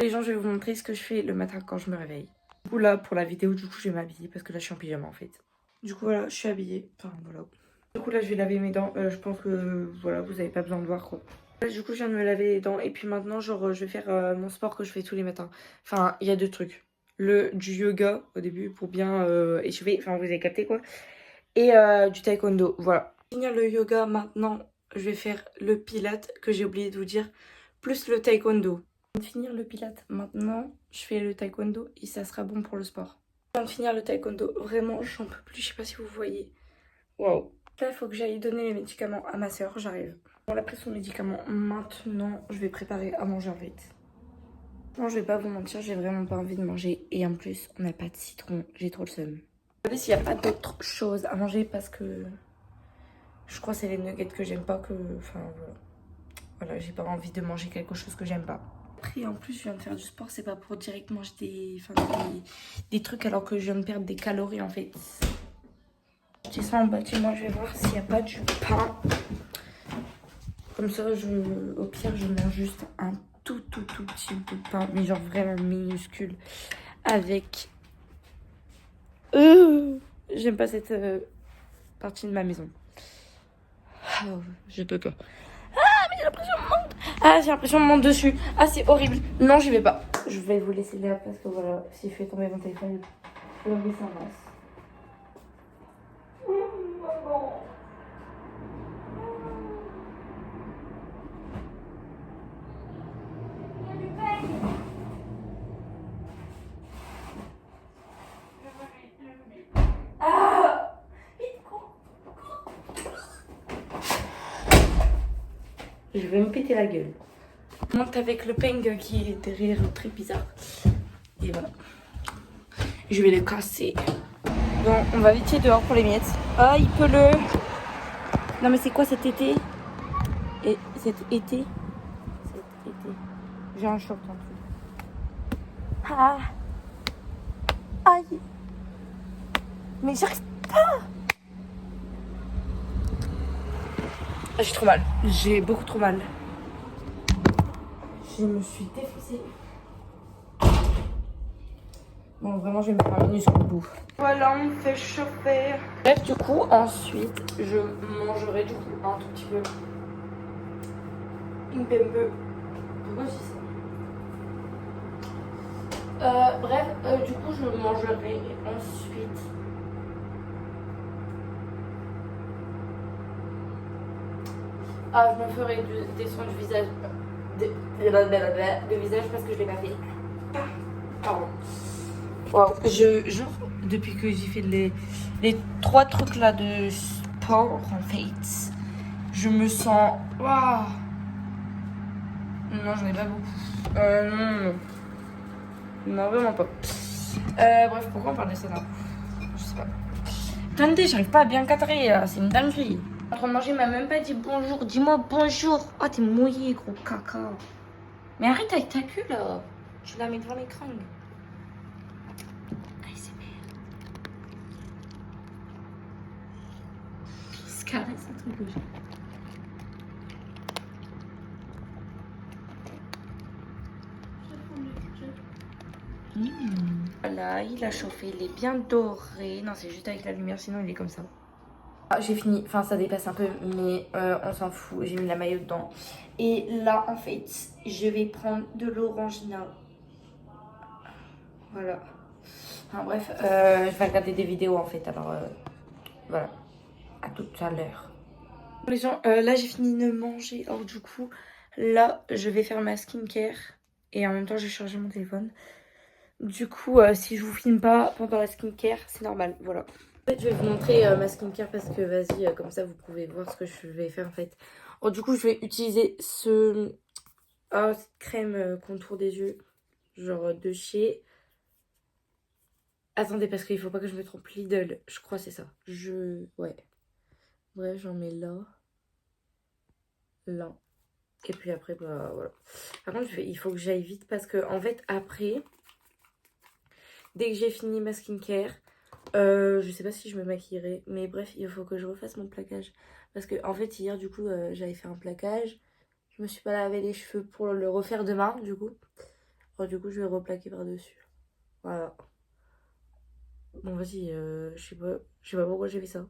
Les gens, je vais vous montrer ce que je fais le matin quand je me réveille. Du coup, là, pour la vidéo, du coup, je vais m'habiller parce que là, je suis en pyjama en fait. Du coup, voilà, je suis habillée. Enfin, voilà. Du coup, là, je vais laver mes dents. Je pense que, voilà, vous n'avez pas besoin de voir quoi. Là, du coup, je viens de me laver les dents. Et puis maintenant, genre, je vais faire mon sport que je fais tous les matins. Enfin, il y a deux trucs. Du yoga au début pour bien échauffer. Enfin, vous avez capté quoi. Et du taekwondo. Voilà. Pour finir le yoga, maintenant, je vais faire le pilate que j'ai oublié de vous dire. Plus le taekwondo. Je viens de finir le pilate. Maintenant, je fais le taekwondo et ça sera bon pour le sport. Je viens de finir le taekwondo. Vraiment, j'en peux plus. Je sais pas si vous voyez. Waouh. Là, il faut que j'aille donner les médicaments à ma soeur. J'arrive. On a pris son médicament. Maintenant, je vais préparer à manger en fait. Non, je vais pas vous mentir, j'ai vraiment pas envie de manger. Et en plus, on n'a pas de citron. J'ai trop le seum. Regardez s'il n'y a pas d'autres choses à manger parce que je crois que c'est les nuggets que j'aime pas que... Enfin, voilà. Voilà, j'ai pas envie de manger quelque chose que j'aime pas. Après, en plus, je viens de faire du sport. C'est pas pour direct manger des trucs alors que je viens de perdre des calories en fait. Je descends en bas de chez moi, je vais voir s'il n'y a pas du pain. Comme ça, au pire, je mange juste un tout petit bout de pain, mais genre vraiment minuscule. Avec... j'aime pas cette partie de ma maison. Oh, je peux pas. Ah, mais j'ai l'impression de monte. Ah, j'ai l'impression de monte dessus. Ah, c'est horrible. Non, j'y vais pas. Je vais vous laisser là parce que voilà, si je fais tomber mon téléphone, je vais ça avance. Je vais me péter la gueule. Je monte avec le peng qui est derrière, très bizarre. Et voilà. Je vais le casser. Bon, on va vite dehors pour les miettes. Ah, il pleut. Non, mais c'est quoi cet été? Et cet été? Cet été. J'ai un short en dessous. Ah. Aïe. Mais j'arrive pas. Ah, j'ai trop mal. J'ai beaucoup trop mal. Je me suis défoncée. Bon, vraiment, je vais me faire un minute sur le bout. Voilà, on me fait chauffer. Bref, du coup, ensuite, je mangerai du coup un tout petit peu. Une pembe. Pourquoi je dis ça? Bref, du coup, je mangerai ensuite. Ah, je me ferai des soins du visage. De visage parce que je l'ai pas fait. Pardon. Wow. Genre, depuis que j'ai fait les 3 trucs là de sport, en fait, je me sens. Waouh! Non, j'en ai pas beaucoup. Non. Non, vraiment pas. Bref, pourquoi on parle de ça là? Je sais pas. Attendez, j'arrive pas à bien cadrer là, c'est une dinguerie. En train de manger, il m'a même pas dit bonjour. Dis-moi bonjour. Oh, t'es mouillé, gros caca. Mais arrête avec ta queue là. Je la mets devant l'écran. Caresse un truc rouge. Voilà, il a chauffé, il est bien doré. Non, c'est juste avec la lumière, sinon il est comme ça. Ah, j'ai fini, enfin ça dépasse un peu, mais on s'en fout. J'ai mis la maillot dedans. Et là, en fait, je vais prendre de l'orangina. Voilà. Enfin bref, je vais regarder des vidéos en fait, alors voilà. À tout à l'heure. Les gens, là j'ai fini de manger. Alors du coup, là je vais faire ma skincare. Et en même temps, j'ai chargé mon téléphone. Du coup, si je vous filme pas pendant la skincare, c'est normal, voilà. En fait, je vais vous montrer ma skincare parce que vas-y, comme ça vous pouvez voir ce que je vais faire en fait. Alors, du coup, je vais utiliser cette crème contour des yeux, genre de chez... Attendez, parce qu'il faut pas que je me trompe, Lidl, je crois que c'est ça. Ouais. Bref, j'en mets là. Là. Et puis après, bah voilà. Par contre, il faut que j'aille vite parce que, en fait, après, dès que j'ai fini ma skincare, je sais pas si je me maquillerai, mais bref, il faut que je refasse mon plaquage. Parce que, en fait, hier, du coup, j'avais fait un plaquage. Je me suis pas lavé les cheveux pour le refaire demain, du coup. Bon, du coup, je vais replaquer par-dessus. Voilà. Bon, vas-y, je sais pas pourquoi j'ai fait ça.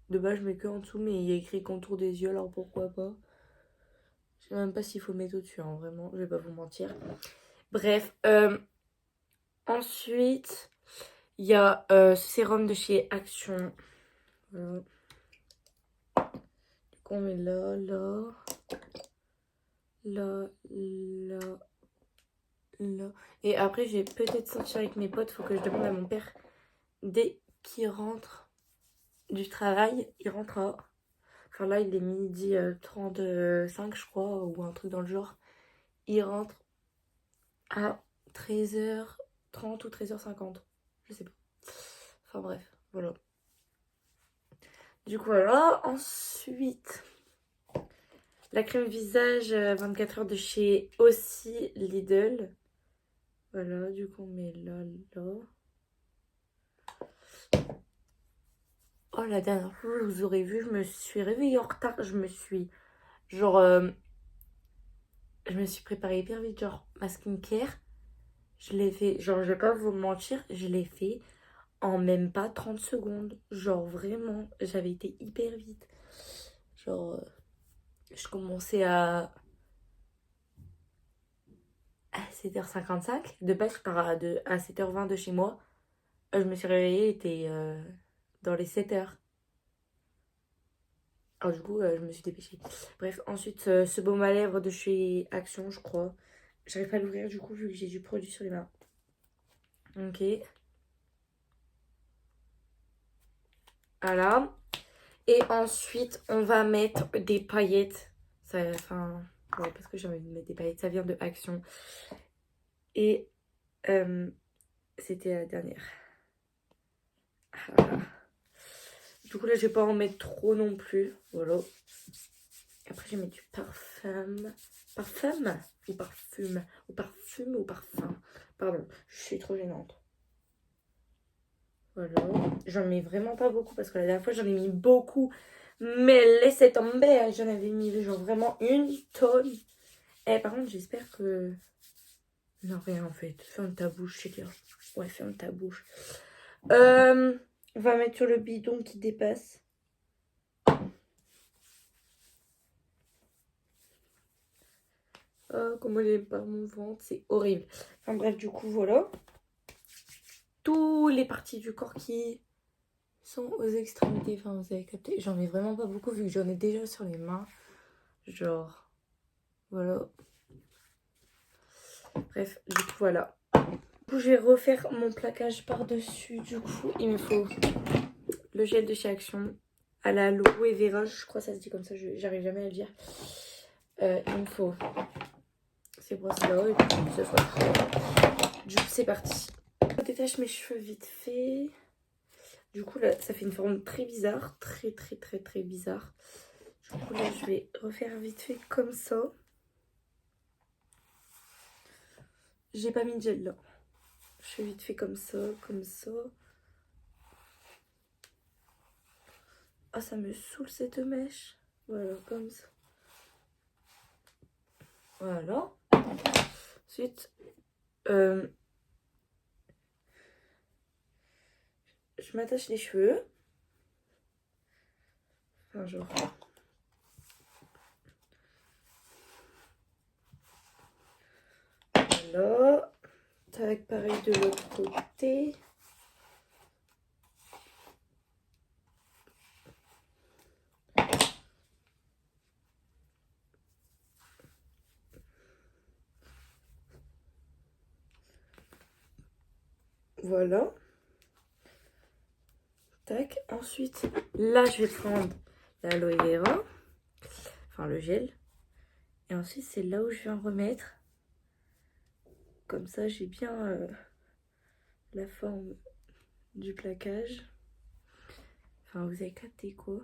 De base, je mets que en dessous, mais il y a écrit contour des yeux, alors pourquoi pas. Je sais même pas s'il faut mettre au-dessus, hein, vraiment, je vais pas vous mentir. Bref, ensuite, il y a ce sérum de chez Action. Voilà. Du coup, on met là, là, là, là, là. Et après, je vais peut-être sortir avec mes potes, faut que je demande à mon père. Dès qu'il rentre du travail, il rentre à... Enfin là, il est midi 35, je crois, ou un truc dans le genre. Il rentre à 13h30 ou 13h50. Je sais pas. Enfin bref, voilà. Du coup, voilà. Ensuite, la crème visage 24 heures de chez aussi Lidl. Voilà, du coup, on met là, là. Oh, la dernière fois, vous aurez vu, je me suis réveillée en retard. Je me suis... Genre... je me suis préparée hyper vite. Genre, ma skincare, je l'ai fait... Genre, je vais pas vous mentir, je l'ai fait en même pas 30 secondes. Genre, vraiment, j'avais été hyper vite. Genre, je commençais à 7h55. De base, je pars à 7h20 de chez moi. Je me suis réveillée, il était dans les 7h. Alors, du coup, je me suis dépêchée. Bref, ensuite, ce baume à lèvres de chez Action, je crois. J'arrive pas à l'ouvrir, du coup, vu que j'ai du produit sur les mains. Ok. Voilà. Et ensuite, on va mettre des paillettes. Ça, enfin, ouais, parce que j'ai envie de mettre des paillettes. Ça vient de Action. Et c'était la dernière. Voilà. Du coup, là, je vais pas en mettre trop non plus. Voilà. Après, je vais mettre du parfum. Parfum ou parfume? Ou parfume ou parfum? Pardon, je suis trop gênante. Voilà. J'en mets vraiment pas beaucoup parce que la dernière fois, j'en ai mis beaucoup. Mais laissez tomber, hein, j'en avais mis genre vraiment une tonne. Eh, par contre, j'espère que... Non, rien en fait. Ferme ta bouche, c'est clair. Ouais, ferme ta bouche. On va mettre sur le bidon qui dépasse. Oh, comment j'aime pas mon ventre, c'est horrible. Enfin bref, du coup, voilà. Toutes les parties du corps qui sont aux extrémités. Enfin, vous avez capté. J'en ai vraiment pas beaucoup vu que j'en ai déjà sur les mains. Genre, voilà. Bref, du coup, voilà. Du coup, je vais refaire mon plaquage par-dessus. Du coup, il me faut le gel de chez Action à la aloe vera. Je crois que ça se dit comme ça, j'arrive jamais à le dire. Il me faut ces brosses-là et puis ce soit tout. Du coup, c'est parti. Je détache mes cheveux vite fait. Du coup, là, ça fait une forme très bizarre. Très, très, très, très bizarre. Du coup, là, je vais refaire vite fait comme ça. J'ai pas mis de gel là. Je fais vite fait comme ça, comme ça. Ah, ça me saoule cette mèche. Voilà, comme ça. Voilà. Ensuite, je m'attache les cheveux. Enfin, genre... Voilà. Tac, pareil de l'autre côté. Voilà. Tac. Ensuite, là, je vais prendre l'aloe vera. Enfin, le gel. Et ensuite, c'est là où je vais en remettre. Comme ça, j'ai bien la forme du plaquage. Enfin, vous avez capté quoi.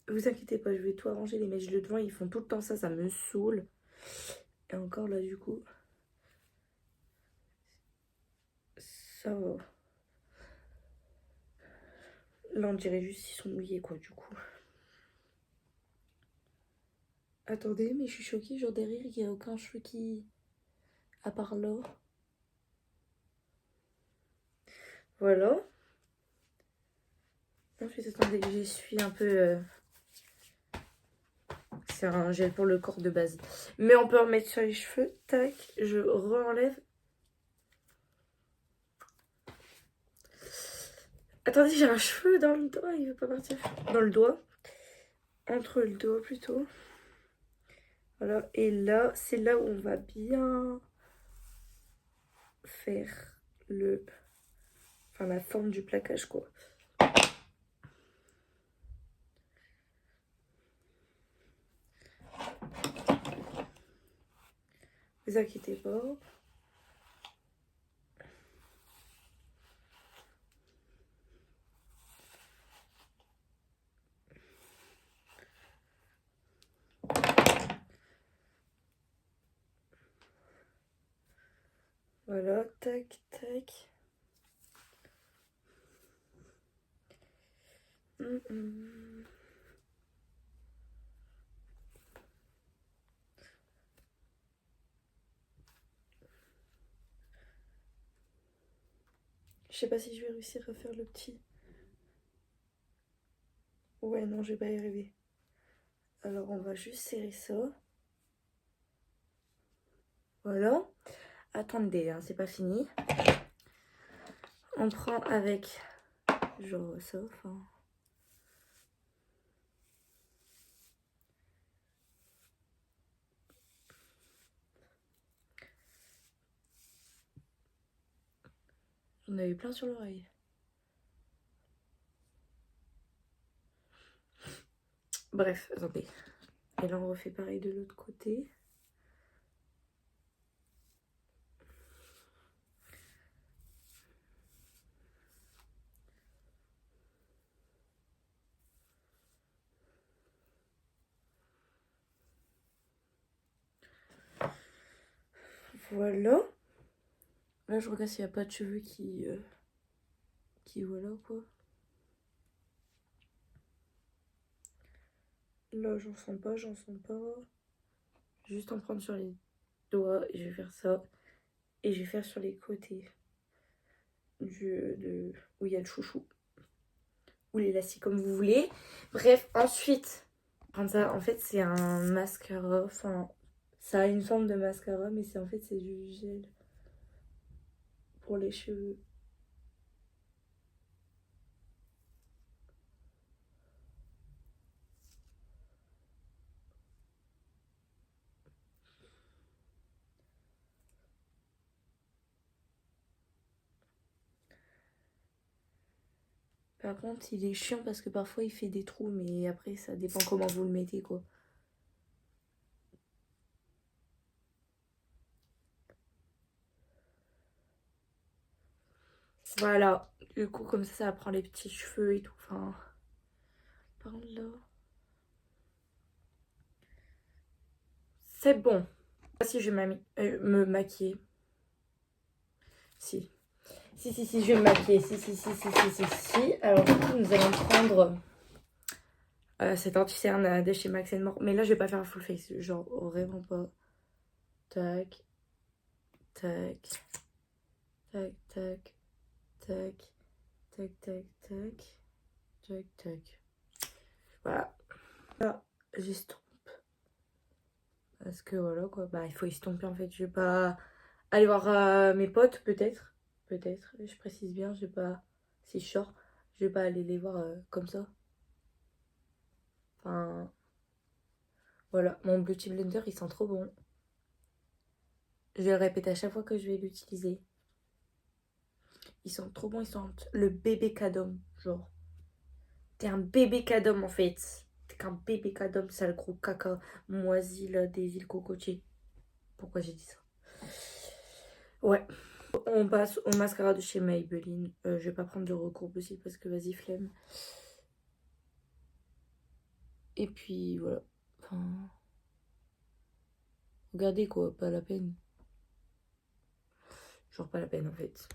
Vous inquiétez pas, je vais tout arranger. Les mèches de devant, ils font tout le temps ça, ça me saoule. Et encore là, du coup, ça va. Là, on dirait juste qu'ils sont mouillés, quoi, du coup. Attendez, mais je suis choquée, genre derrière, il n'y a aucun cheveu qui... à part là. Voilà. Ensuite, attendez, j'essuie un peu... C'est un gel pour le corps de base. Mais on peut en mettre sur les cheveux. Tac, je re-enlève. Attendez, j'ai un cheveu dans le doigt, il veut pas partir. Dans le doigt. Entre le doigt plutôt. Voilà, et là, c'est là où on va bien faire le... Enfin, la forme du plaquage, quoi. Vous inquiétez pas. Voilà, tac, tac. Hum. Je sais pas si je vais réussir à faire le petit. Ouais, non, je vais pas y arriver. Alors, on va juste serrer ça. Voilà. Attendez, hein, c'est pas fini. On prend avec genre ça, enfin... J'en avais plein sur l'oreille. Bref, attendez. Et là, on refait pareil de l'autre côté. Voilà. Là, je regarde s'il n'y a pas de cheveux qui voilà, quoi. Là, j'en sens pas, j'en sens pas. Juste en prendre sur les doigts et je vais faire ça. Et je vais faire sur les côtés où il y a le chouchou. Ou l'élastique, comme vous voulez. Bref, ensuite, prendre ça, en fait, c'est un mascara. Enfin, ça a une forme de mascara, mais c'est en fait, c'est du gel pour les cheveux. Par contre, il est chiant parce que parfois il fait des trous, mais après ça dépend comment vous le mettez, quoi. Voilà, du coup comme ça prend les petits cheveux et tout, enfin... Par contre là... C'est bon. Si je vais me maquiller. Si. Si, je vais me maquiller. Si. Alors du coup, nous allons prendre cet anti-cerne de chez Max More. Mais là, je vais pas faire un full face. Genre, vraiment pas. Tac. Tac. Tac, tac. Tac. Tac, tac, tac. Tac, tac. Voilà. Là, j'estompe. Parce que voilà, quoi. Bah, il faut estomper, en fait. Je vais pas aller voir mes potes, peut-être. Peut-être. Je précise bien, je vais pas... Si je sors, je vais pas aller les voir comme ça. Enfin... Voilà, mon Beauty Blender, il sent trop bon. Je vais le répéter à chaque fois que je vais l'utiliser. Ils sont trop bons, ils sentent le bébé cadom, genre. T'es un bébé cadom, en fait. T'es qu'un bébé cadom, sale gros caca moisi, là, des îles cocotiers. Pourquoi j'ai dit ça? Ouais. On passe au mascara de chez Maybelline. Je vais pas prendre de recours possible parce que vas-y, flemme. Et puis, voilà. Enfin... Regardez, quoi, pas la peine. Genre, pas la peine, en fait.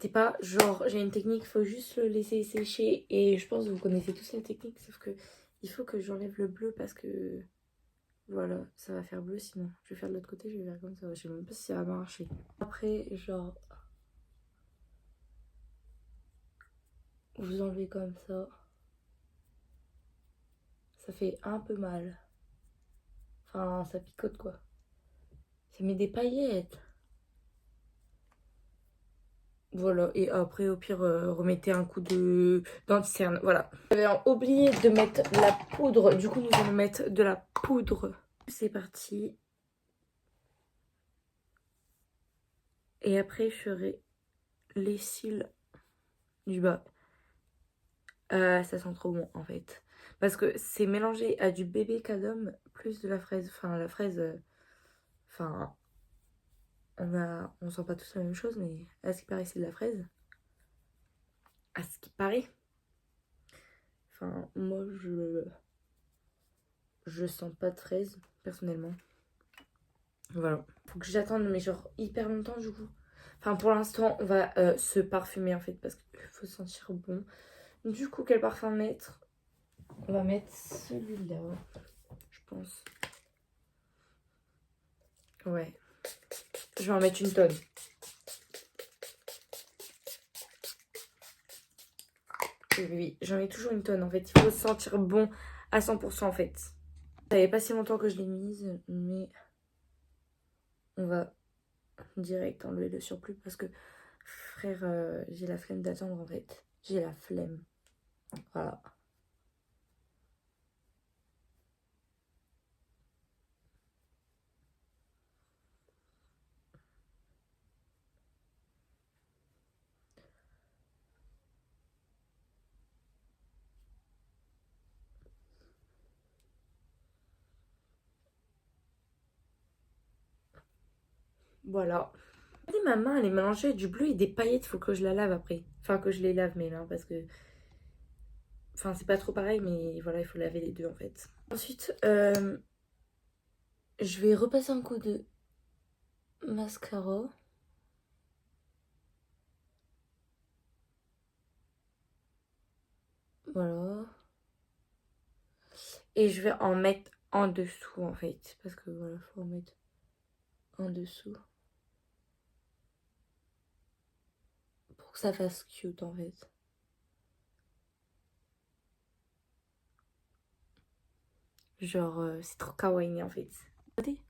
C'est pas genre j'ai une technique, il faut juste le laisser sécher et je pense que vous connaissez tous la technique, sauf que il faut que j'enlève le bleu parce que Voilà, ça va faire bleu sinon. Je vais faire de l'autre côté, je vais faire comme ça. Je sais même pas si ça va marcher. Après, genre, vous enlevez comme ça. Ça fait un peu mal. Enfin, ça picote quoi. Ça met des paillettes. Voilà, et après, au pire, remettez un coup de d'anti-cerne. Voilà. J'avais oublié de mettre la poudre. Du coup, nous allons mettre de la poudre. C'est parti. Et après, je ferai les cils du bas. Ça sent trop bon, en fait. Parce que c'est mélangé à du bébé cadom plus de la fraise. Enfin, la fraise... Enfin, on sent pas tous la même chose, mais à ce qui paraît, c'est de la fraise. À ce qui paraît. Enfin, moi, je sens pas de fraise, personnellement. Voilà. Faut que j'attende, mais genre hyper longtemps, du coup. Enfin, pour l'instant, on va se parfumer, en fait, parce qu'il faut sentir bon. Du coup, quel parfum mettre? On va mettre celui-là, je pense. Ouais. Je vais en mettre une tonne. Oui, j'en ai toujours une tonne, en fait. Il faut se sentir bon à 100%, en fait. Ça fait pas si longtemps que je l'ai mise, mais on va direct enlever le surplus parce que, frère, j'ai la flemme d'attendre, en fait. J'ai la flemme. Voilà. Voilà. Regardez, ma main, elle est mélangée avec du bleu et des paillettes. Faut que je la lave après. Enfin, que je les lave mes mains parce que... Enfin, c'est pas trop pareil, mais voilà, il faut laver les deux en fait. Ensuite, je vais repasser un coup de mascara. Voilà. Et je vais en mettre en dessous en fait. Parce que voilà, faut en mettre en dessous. Pour que ça fasse cute en fait. Genre, c'est trop kawaii en fait. Regardez.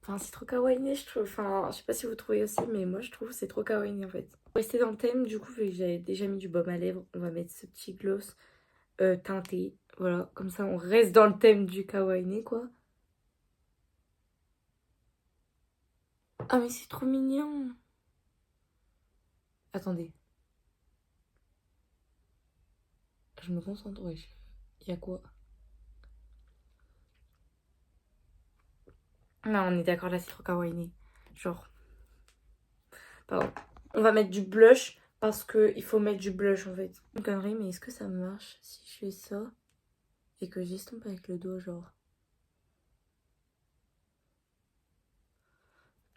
Enfin, c'est trop kawaii, je trouve. Enfin, je sais pas si vous trouvez aussi, mais moi je trouve que c'est trop kawaii en fait. Pour rester dans le thème, du coup, vu que j'avais déjà mis du baume à lèvres, on va mettre ce petit gloss teinté. Voilà, comme ça on reste dans le thème du kawaii quoi. Ah, mais c'est trop mignon. Attendez. Je me concentre, wesh. Il y a quoi? Non, on est d'accord, là, c'est trop kawaii. Genre, pardon. On va mettre du blush parce que il faut mettre du blush, en fait. Une connerie, mais est-ce que ça marche si je fais ça et que j'estompe avec le doigt, genre?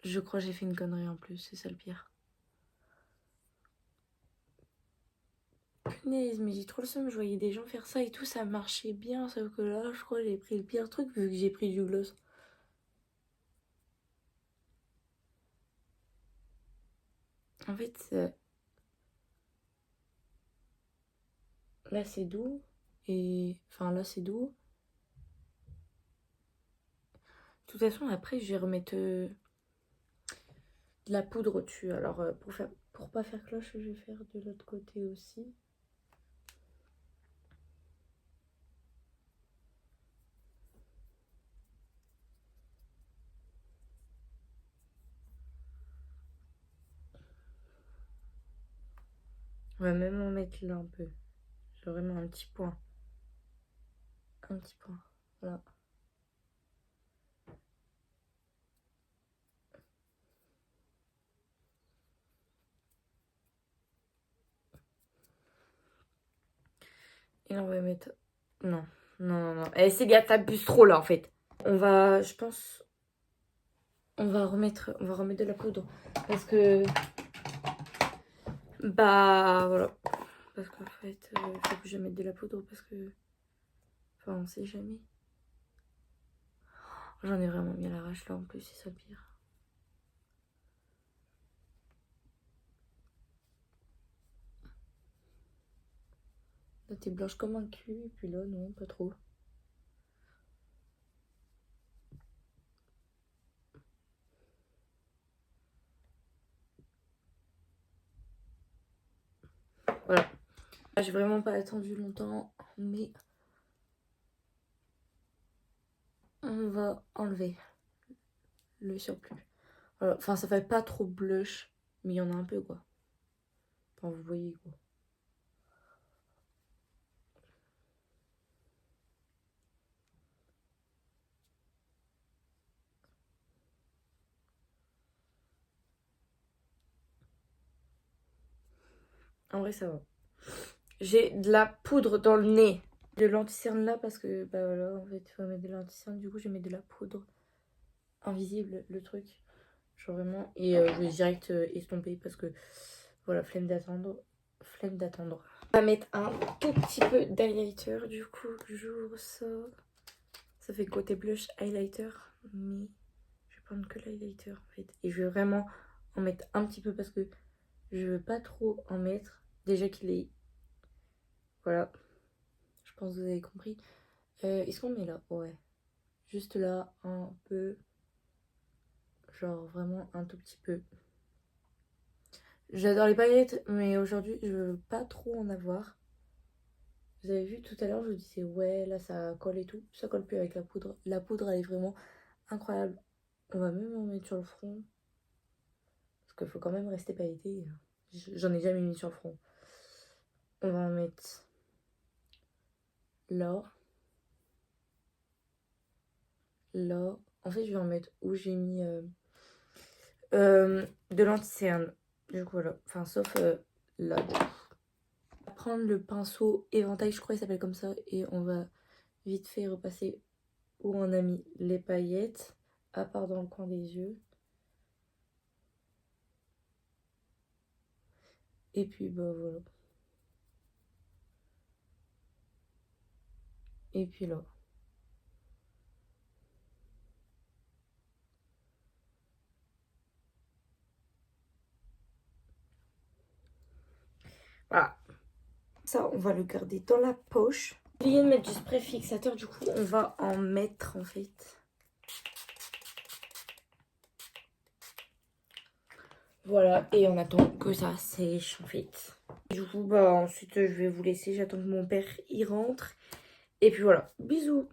Je crois que j'ai fait une connerie en plus, c'est ça le pire. Punaise, mais j'ai trop le seum, je voyais des gens faire ça et tout, ça marchait bien, sauf que là, je crois que j'ai pris le pire truc vu que j'ai pris du gloss. En fait, là c'est doux et... Enfin, là c'est doux. De toute façon, après, je vais remettre de la poudre au-dessus. Alors, pour pas faire cloche, je vais faire de l'autre côté aussi. On va même en mettre là un peu. J'ai vraiment un petit point. Un petit point. Voilà. Et là, on va mettre... Non, non, non, non. Eh, c'est bien, t'abuses trop là en fait. On va, je pense... On va remettre de la poudre. Parce que... Bah, voilà. Parce qu'en fait, il faut que je mette de la poudre parce que... Enfin, on sait jamais. J'en ai vraiment mis à l'arrache là en plus, c'est ça le pire. Là t'es blanche comme un cul, et puis là non, pas trop. Voilà. J'ai vraiment pas attendu longtemps, mais on va enlever le surplus. Voilà. Enfin, ça fait pas trop blush, mais il y en a un peu quoi. Enfin, vous voyez quoi. En vrai, ça va. J'ai de la poudre dans le nez. De l'anti-cerne là parce que, bah voilà, en fait, il faut mettre de l'anti-cerne. Du coup, je vais mettre de la poudre invisible, le truc. Genre vraiment. Et je vais direct estomper parce que, voilà, flemme d'attendre. Flemme d'attendre. On va mettre un tout petit peu d'highlighter. Du coup, j'ouvre ça. Ça fait côté blush highlighter. Mais je vais prendre que l'highlighter en fait. Et je vais vraiment en mettre un petit peu parce que je veux pas trop en mettre. Déjà qu'il est... Voilà. Je pense que vous avez compris. Est-ce qu'on met là? Ouais. Juste là, un peu. Genre vraiment un tout petit peu. J'adore les paillettes, mais aujourd'hui, je veux pas trop en avoir. Vous avez vu tout à l'heure, je vous disais, ouais, là, ça colle et tout. Ça colle plus avec la poudre. La poudre, elle est vraiment incroyable. On va même en mettre sur le front. Parce qu'il faut quand même rester pailleté. J'en ai jamais mis sur le front. On va en mettre là. Là. En fait, je vais en mettre où j'ai mis de l'anti-cerne. Du coup, voilà. Enfin, sauf là. On va prendre le pinceau éventail, je crois qu'il s'appelle comme ça. Et on va vite fait repasser où on a mis les paillettes. À part dans le coin des yeux. Et puis, bah voilà. Et puis là. Voilà. Ça, on va le garder dans la poche. J'ai oublié de mettre du spray fixateur, du coup, on va en mettre en fait. Voilà, et on attend que ça sèche en fait. Du coup, bah ensuite, je vais vous laisser. J'attends que mon père y rentre. Et puis voilà, bisous.